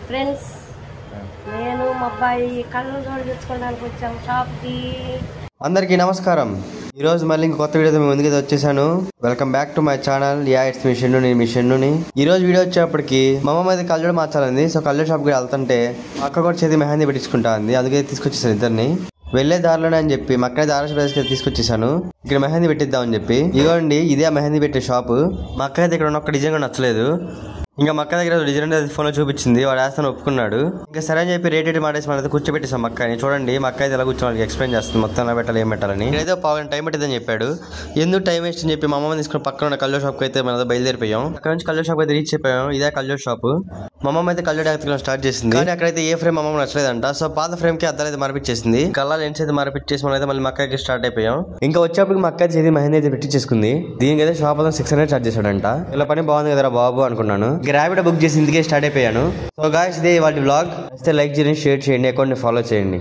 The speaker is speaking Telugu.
ఫ్రెండ్స్, నేను మా అబ్బాయి కళ్ళు జోడు తెచ్చుకోవడానికి వచ్చాం షాప్కి. అందరికీ నమస్కారం. ఈరోజు మళ్ళీ ఇంకో కొత్త వీడియోతో మేము ముందుకు వచ్చేసాను. Welcome back to my channel. It's మీ షెన్ను. నేను మీ షెన్నుని. ఈ రోజు వీడియో వచ్చేప్పటికి మా అమ్మ మీద కళ్ళజోడు మార్చాలంది. సో కళ్ళజోడు షాప్కి వెళ్తుంటే అక్క కూడా చేతి మెహందీ పెట్టించుకుంటా ఉంది. అందుకే తీసుకొచ్చేసాను ఇద్దరిని. వెళ్లే దారిలోనే అని చెప్పి మా అక్కనే దారాష ప్రదేశ్ తీసుకొచ్చేసాను. ఇక్కడ మెహందీ పెట్టిద్దామని చెప్పి. ఇదిగోండి, ఇదే మెహందీ పెట్టే షాపు. మా అక్క అయితే ఇక్కడ ఉన్న ఒక్క డిజైన్ కూడా నచ్చలేదు. ఇంకా మక్క దగ్గర డిజైన్ ఫోన్ లో చూపించింది. వాడు వేస్తాను ఒప్పుకున్నాడు. ఇంకా సరే అని చెప్పి రేట్ మాటేసి మన కూర్చోబెట్టేసాం మక్కని. చూడండి, మక్క అయితే ఎలా కూర్చోవాలి ఎక్స్ప్లెయిన్ చేస్తుంది మొత్తం ఎలా పెట్టాలి ఏం పెట్టాలని. ఏదో పావుగంట టైం పెట్టిందని చెప్పాడు. ఎందుకు టైం వేస్ట్ అని చెప్పి మా అమ్మ తీసుకుని పక్కన ఉన్న కళ్ళజోడు షాప్కి అయితే మనం బయలుదేరిపోయాం. అక్కడ నుంచి కళ్ళజోడు షాప్ అయితే రీచ్ అయిపోయాం. ఇదే కళ్ళజోడు షాప్. మా అమ్మ అయితే కళ్ళజోడు ఎత్తడం స్టార్ట్ చేసింది. కానీ అక్కడైతే ఏ ఫ్రేమ్ అమ్మ నచ్చలేదంట. సో పాత ఫ్రేమ్ కి అద్దాలు అయితే మార్పిచ్చేసింది. కళ్ళ లెన్స్ అయితే మార్పిచ్చేసి మనం అయితే మళ్ళీ మక్కకి స్టార్ట్ అయిపోయాం. ఇంకా వచ్చేప్పటికి మక్క చేసి మెహందీ అయితే పెట్టించేసుకుంది. దీనికి అయితే షాప్ లో 600 చార్జ్ చేశాడంట. ఇలా పని బాగుంది కదా బాబు అనుకున్నాను. ర్యాపిడో బుక్ చేసి ఇందుకే స్టార్ట్ అయిపోయాను. సో గాయ్స్, ఇదే వాటి వ్లాగ్. అయితే లైక్ చేయండి, షేర్ చేయండి, అకౌంట్ ని ఫాలో చేయండి.